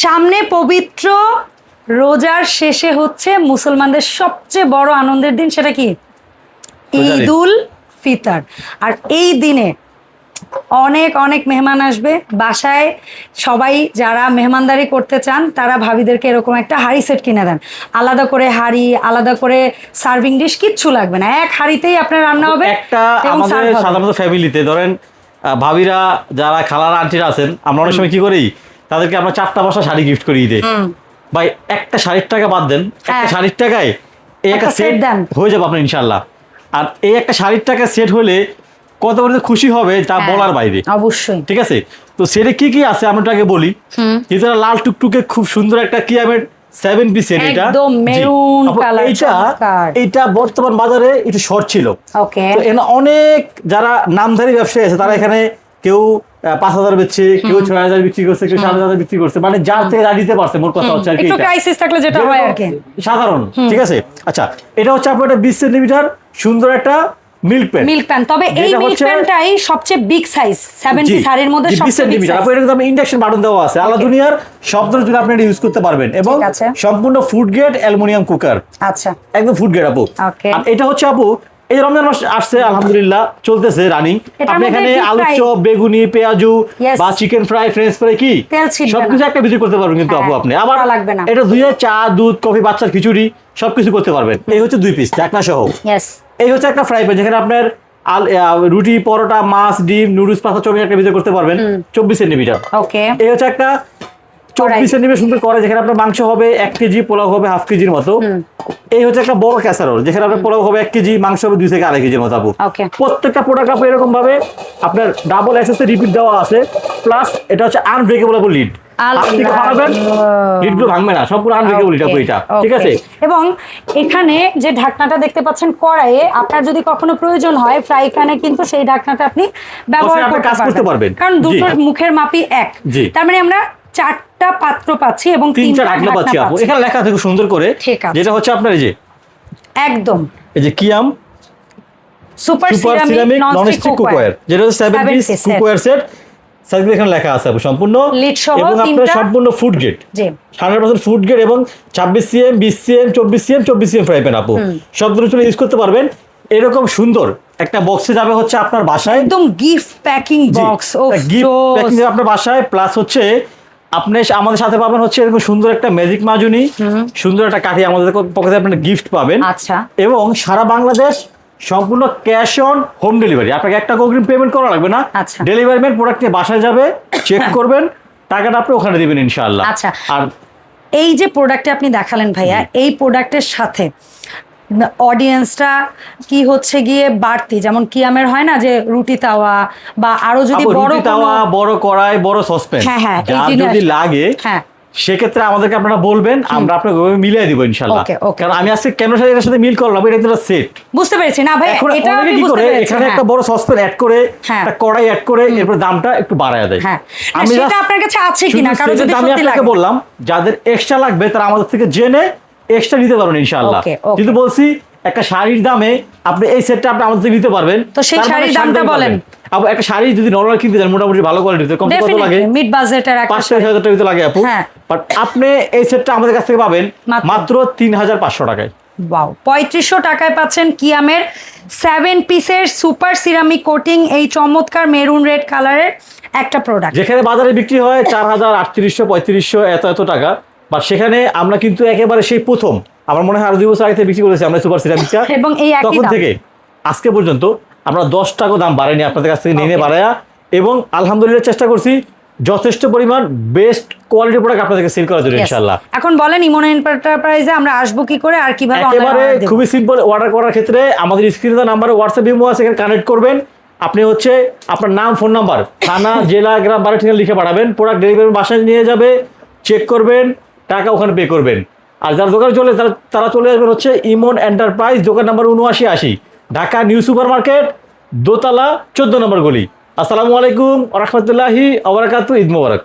সামনে পবিত্র রোজার শেষে হচ্ছে মুসলমানদের সবচেয়ে বড় আনন্দের দিন, সেটা কি? ঈদ উল ফিতর। আর এই দিনে অনেক অনেক মেহমান আসবে বাসায়। সবাই যারা মেহমানদারি করতে চান তারা ভাবিদেরকে এরকম একটা হাঁড়ি সেট কিনে দেন। আলাদা করে হাঁড়ি, আলাদা করে সার্ভিং ডিশ, কিচ্ছু লাগবে না, এক হাঁড়িতেই আপনার রান্না হবে। একটা আমাদের সাধারণত ফ্যামিলিতে ধরেন ভাবিরা যারা খালারা আন্টিরা আছেন, আমরা অনেক সময় কি করি, তাদেরকে আমরা 4টা বসা শাড়ি গিফট করি ঈদে। ভাই একটা শাড়ির টাকা বাদ দেন, একটা শাড়ির টাকায় এই একটা সেট হয়ে যাবে আপনার ইনশাল্লাহ। আর এই একটা শাড়ির টাকা সেট হলে কত করে খুশি হবে তা বলার বাইরে। অবশ্যই, ঠিক আছে। তো সেটে কি কি আছে আমরা আগে বলি। যেটা লাল টুকটুকে খুব সুন্দর একটা কিয়ামের 7 পিস সেট, এটা একদম মেরুন কালার। এটা বর্তমান বাজারে একটু শর্ট ছিল। ওকে। তো এখানে অনেক যারা নামধারী ব্যবসায়ী আছে তারা এখানে কেউ 5,000 বেচছে, কেউ 6,000 বিক্রি করছে, কেউ 7,000 বিক্রি করছে, মানে যার থেকে যা দিতে পারছে। মোট কথা হচ্ছে আর কি, একটু ক্রাইসিস থাকলে যেটা হয় আর কি, সাধারণ। ঠিক আছে। আচ্ছা, এটা হচ্ছে আপনার একটা 20 সেন্টিমিটার সুন্দর একটা মিল্ক প্যান। তবে এই মিল্ক প্যানটাই সবচেয়ে বিগ সাইজ, 70 শাড়ির মধ্যে সবচেয়ে বিগ সাইজ। আপনার এরকম ইন্ডাকশন বাটন দেওয়া আছে, আলাদা দুনিয়ার সব ধরনের জন্য আপনি এটা ইউজ করতে পারবেন, এবং সম্পূর্ণ ফুড গ্রেড অ্যালুমিনিয়াম কুকার। আচ্ছা, একদম ফুড গ্রেড আপু। আর এটা হচ্ছে আপু এই রমজান মাস আসছে, আলহামদুলিল্লাহ চলতেছে রানিং। আপনি এখানে আলু চপ, বেগুনি, পেঁয়াজু বা চিকেন ফ্রাই, ফ্রেঞ্চ ফ্রাই কি সবকিছু একটা ভিজিট করতে পারবেন কিন্তু আপু আপনি। আবার এটা ধুয়ে চা, দুধ, কফি, বাচ্চার খিচুড়ি সবকিছু করতে পারবেন। এই হচ্ছে 2 পিস ঢাকনা সহ। এই হচ্ছে একটা ফ্রাই প্যান, যেখানে আপনার রুটি, পরোটা, মাছ, ডিম, নুডলস, পাস্তা, চাউমিন একটা ভিজিট করতে পারবেন। 24 সেন্টিমিটার। ওকে। এই হচ্ছে একটা 24 সেন্টিমিটার সুন্দর করে, যেখানে আপনার মাংস হবে 1 কেজি, পোলাও হবে হাফ কেজির মতো। এই হচ্ছে একটা বড় ক্যাসারোল, যেখানে আপনার পোলাও হবে 1 কেজি, মাংস হবে 2 থেকে 2.5 কেজির মতো আপু। প্রত্যেকটা প্রোডাক্ট আপু এরকম ভাবে আপনার ডাবল এসএস এর রিপিট দেওয়া আছে, প্লাস এটা হচ্ছে আনব্রেকেবল লিড। এবং এখানে যে ঢাকনাটা দেখতে পাচ্ছেন কড়াইয়ে, আপনার যদি কখনো প্রয়োজন হয় ফ্রাই প্যানে, কিন্তু সেই ঢাকনাটা আপনি ব্যবহার করতে পারবেন, কারণ দুটোর মুখের মাপই এক। তার মানে আমরা 4টা পাত্র পাচ্ছি এবং 3টা ঢাকনা পাচ্ছি আপু। এখানে লেখা আছে খুব সুন্দর করে, যেটা হচ্ছে আপনার এই যে একদম এই যে কিয়াম সুপার সিরামিক ননস্টিক কুকওয়্যার, যেটা হচ্ছে 7 পিস কুকওয়্যার সেট। সাইজ এখানে লেখা আছে আপু সম্পূর্ণ, এবং আপনার সম্পূর্ণ ফুড গ্রেড, 100% ফুড গ্রেড, এবং 26 CM, 20 CM, 24 CM, 24 CM fry pan আপু সব ধরনের ইউজ করতে পারবেন। এরকম সুন্দর একটা বক্সে যাবে হচ্ছে আপনার বাসায়, একদম gift packing box. Gift packing আপনার বাসায়, প্লাস হচ্ছে আপনি আমাদের সাথে পাবেন হচ্ছে এরকম সুন্দর একটা ম্যাজিক মাজুনি, সুন্দর একটা কাঠি আমাদের পকেটে আপনারা গিফট পাবেন। আচ্ছা। এবং সারা বাংলাদেশ সম্পূর্ণ ক্যাশ অন হোম ডেলিভারি, আপনাকে একটা অগ্রিম পেমেন্ট করা লাগবে না। ডেলিভারি ম্যান প্রোডাক্ট নিয়ে বাসায় যাবে, চেক করবেন, টাকাটা আপনি ওখানে দিবেন ইনশাআল্লাহ। আচ্ছা, আর এই যে প্রোডাক্টে আপনি দেখালেন ভাইয়া, এই প্রোডাক্টের সাথে অডিয়েন্সটা কি হচ্ছে গিয়ে বাড়তি, যেমন কিয়ামের হয় না যে রুটি তাওয়া, বা আরো যদি বড় তাওয়া, বড় কড়াই, বড় সসপ্যান যদি লাগে, সেক্ষেত্রে আমাদেরকে আপনারা বলবেন, আমরা আপনাকে মিলিয়ে দিব ইনশাআল্লাহ। কারণ আমি আজকে কেন এর সাথে মিল করলাম, এটা একটা সেট। বুঝতে পেরেছি না ভাই, এটা আমি বুঝতে পেরেছি। এখানে একটা বড় সসপ্যান অ্যাড করে, একটা কড়াই অ্যাড করে, এরপর দামটা একটু বাড়ায় দেয়। আমি সেটা আপনার কাছে আছে কিনা, কারণ যদি আমি আপনাকে বললাম যাদের এক্সট্রা লাগবে তারা আমাদের থেকে জেনে এক্সট্রা নিতে পারবেন ইনশাআল্লাহ। কিন্তু বলছি একটা শাড়ির দামে আপনি এই সেটটা আপনি আমাদের থেকে নিতে পারবেন। তো সেই শাড়ির দামটা বলেন আপু। একটা শাড়ি যদি নরমাল কিনতে চান মোটামুটি ভালো কোয়ালিটিতে, কত লাগে? মিড বাজেটের একটা 5,000 টাকা লাগে আপু। বাট আপনি এই সেটটা আমাদের কাছ থেকে পাবেন মাত্র 3,500 টাকায়। ওয়াও, 3500 টাকায় পাচ্ছেন কিয়ামের 7 পিসের সুপার সিরামিক কোটিং এই চমৎকার মেরুন রেড কালারের একটা প্রোডাক্ট, যেখানে বাজারে বিক্রি হয় 4,000, 3800, 3500 এত টাকা। বাট সেখানে আমরা কিন্তু একেবারে সেই প্রথম, আমার মনে হয় আরো 2 বছর আগে থেকে বিক্রি করেছি আমরা সুপার সিরামিকটা, এবং এই তখন থেকে আজকে পর্যন্ত আমরা 10 টাকা দাম বাড়াইনি আপনাদের কাছ থেকে নিয়ে বাড়ায়া, এবং আলহামদুলিল্লাহ চেষ্টা করছি যথেষ্ট পরিমাণ বেস্ট কোয়ালিটি প্রোডাক্ট আপনাদেরকে সেল করার জন্য ইনশাআল্লাহ। এখন বলেন ইমন এন্টারপ্রাইজে আমরা আসবো কি করে আর কিভাবে? একেবারে খুবই সিম্পল, অর্ডার করার ক্ষেত্রে আমাদের স্ক্রিনে দেওয়া নাম্বারে হোয়াটসঅ্যাপ ইমো আছে, এখানে কানেক্ট করবেন। আপনি হচ্ছে আপনার নাম, ফোন নাম্বার, থানা, জেলা, গ্রাম, বাড়ি ঠিকানা লিখে পাঠাবেন। প্রোডাক্ট ডেলিভারি বাসায় নিয়ে যাবে, চেক করবেন, টাকা ওখানে পে করবেন। আর যারা দোকানে চলে তারা চলে আসবেন হচ্ছে ইমন এন্টারপ্রাইজ, দোকান number 7980, Dhaka new super market, দোতলা, 14 নম্বর গলি। আসসালামু আলাইকুম ওয়া রাহমাতুল্লাহি ওয়া বারাকাতুহু। ঈদ মোবারক।